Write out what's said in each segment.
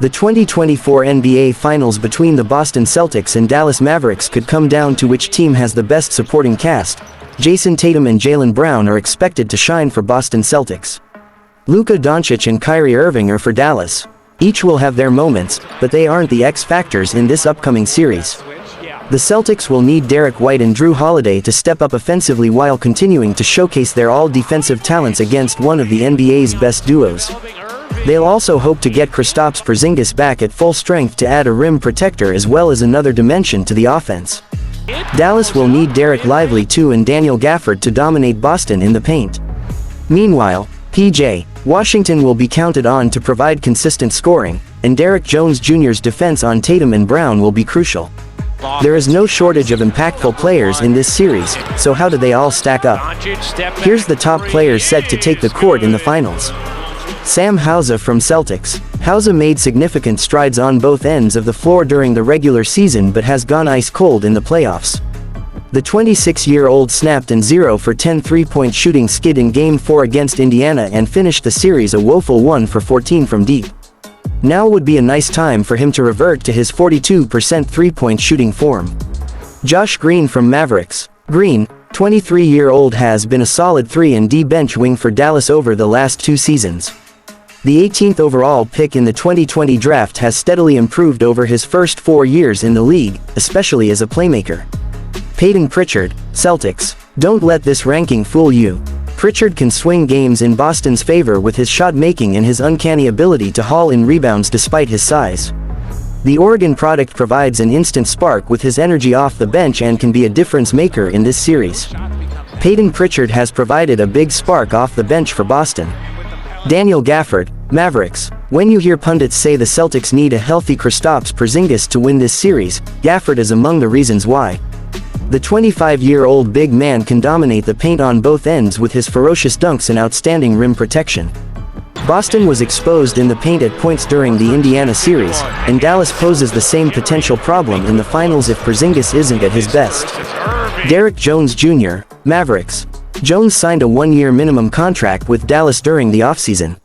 The 2024 NBA Finals between the Boston Celtics and Dallas Mavericks could come down to which team has the best supporting cast. Jason Tatum and Jaylen Brown are expected to shine for Boston Celtics. Luka Doncic and Kyrie Irving are for Dallas. Each will have their moments, but they aren't the X factors in this upcoming series. The Celtics will need Derek White and Drew Holiday to step up offensively while continuing to showcase their all-defensive talents against one of the NBA's best duos. They'll also hope to get Kristaps Porzingis back at full strength to add a rim protector as well as another dimension to the offense. Dallas will need Derek Lively too and Daniel Gafford to dominate Boston in the paint. Meanwhile, P.J. Washington will be counted on to provide consistent scoring, and Derek Jones Jr.'s defense on Tatum and Brown will be crucial. There is no shortage of impactful players in this series, so how do they all stack up? Here's the top players set to take the court in the finals. Sam Hauser from Celtics. Hauser made significant strides on both ends of the floor during the regular season but has gone ice cold in the playoffs. The 26-year-old snapped an 0 for 10 three-point shooting skid in Game 4 against Indiana and finished the series a woeful 1 for 14 from deep. Now would be a nice time for him to revert to his 42% three-point shooting form. Josh Green from Mavericks. Green, 23-year-old, has been a solid 3-and-D bench wing for Dallas over the last 2 seasons. The 18th overall pick in the 2020 draft has steadily improved over his first 4 years in the league, especially as a playmaker. Peyton Pritchard, Celtics. Don't let this ranking fool you. Pritchard can swing games in Boston's favor with his shot making and his uncanny ability to haul in rebounds despite his size. The Oregon product provides an instant spark with his energy off the bench and can be a difference maker in this series. Peyton Pritchard has provided a big spark off the bench for Boston. Daniel Gafford, Mavericks. When you hear pundits say the Celtics need a healthy Kristaps Porzingis to win this series, Gafford is among the reasons why. The 25-year-old big man can dominate the paint on both ends with his ferocious dunks and outstanding rim protection. Boston was exposed in the paint at points during the Indiana series, and Dallas poses the same potential problem in the finals if Porzingis isn't at his best. Derek Jones Jr., Mavericks. Jones signed a 1-year minimum contract with Dallas during the offseason.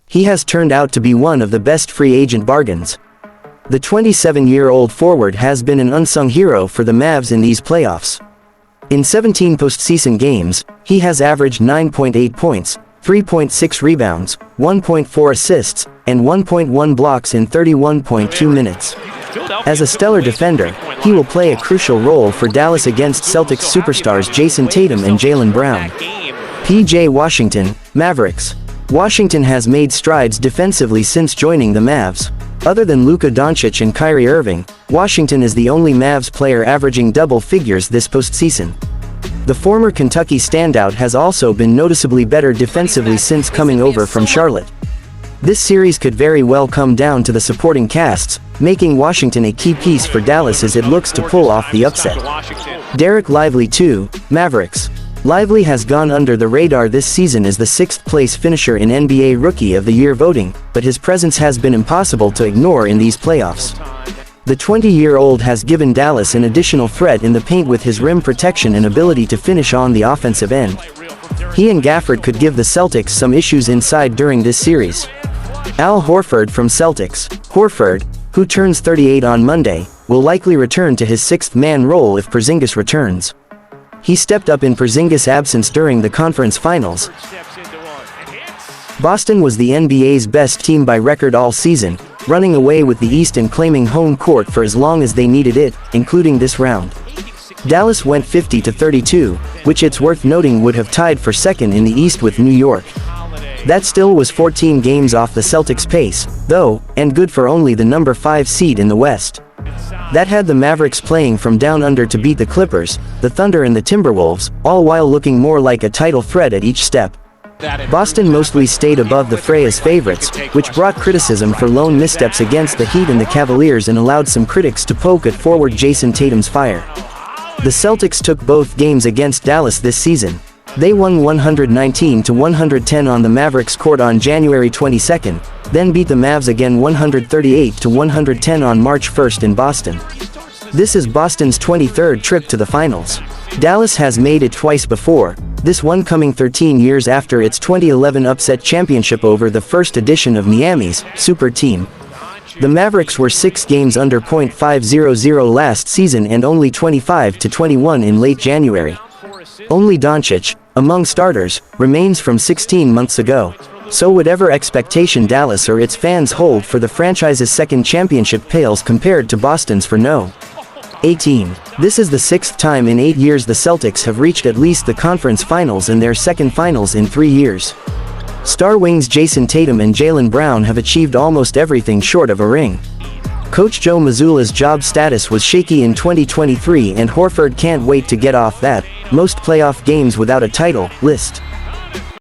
He has turned out to be one of the best free agent bargains. The 27-year-old forward has been an unsung hero for the Mavs in these playoffs. In 17 postseason games, he has averaged 9.8 points, 3.6 rebounds, 1.4 assists, and 1.1 blocks in 31.2 minutes. As a stellar defender, he will play a crucial role for Dallas against Celtics superstars Jason Tatum and Jaylen Brown. P.J. Washington, Mavericks. Washington has made strides defensively since joining the Mavs. Other than Luka Doncic and Kyrie Irving, Washington is the only Mavs player averaging double figures this postseason. The former Kentucky standout has also been noticeably better defensively since coming over from Charlotte. This series could very well come down to the supporting casts, making Washington a key piece for Dallas as it looks to pull off the upset. Derek Lively too, Mavericks. Lively has gone under the radar this season as the 6th-place finisher in NBA Rookie of the Year voting, but his presence has been impossible to ignore in these playoffs. The 20-year-old has given Dallas an additional threat in the paint with his rim protection and ability to finish on the offensive end. He and Gafford could give the Celtics some issues inside during this series. Al Horford from Celtics. Horford, who turns 38 on Monday, will likely return to his 6th-man role if Porzingis returns. He stepped up in Porzingis' absence during the conference finals. Boston was the NBA's best team by record all season, running away with the East and claiming home court for as long as they needed it, including this round. Dallas went 50-32, which it's worth noting would have tied for second in the East with New York. That still was 14 games off the Celtics' pace, though, and good for only the number 5 seed in the West. That had the Mavericks playing from down under to beat the Clippers, the Thunder and the Timberwolves, all while looking more like a title threat at each step. Boston mostly stayed above the fray as favorites, which brought criticism for lone missteps against the Heat and the Cavaliers and allowed some critics to poke at forward Jason Tatum's fire. The Celtics took both games against Dallas this season. They won 119-110 on the Mavericks court on January 22, then beat the Mavs again 138-110 on March 1 in Boston. This is Boston's 23rd trip to the finals. Dallas has made it twice before, this one coming 13 years after its 2011 upset championship over the first edition of Miami's Super Team. The Mavericks were 6 games under .500 last season and only 25-21 in late January. Only Doncic, among starters, remains from 16 months ago. So whatever expectation Dallas or its fans hold for the franchise's second championship pales compared to Boston's for no. 18. This is the 6th time in 8 years the Celtics have reached at least the conference finals and their second finals in 3 years. Star wings Jason Tatum and Jaylen Brown have achieved almost everything short of a ring. Coach Joe Mazzulla's job status was shaky in 2023 and Horford can't wait to get off that "most playoff games without a title" list.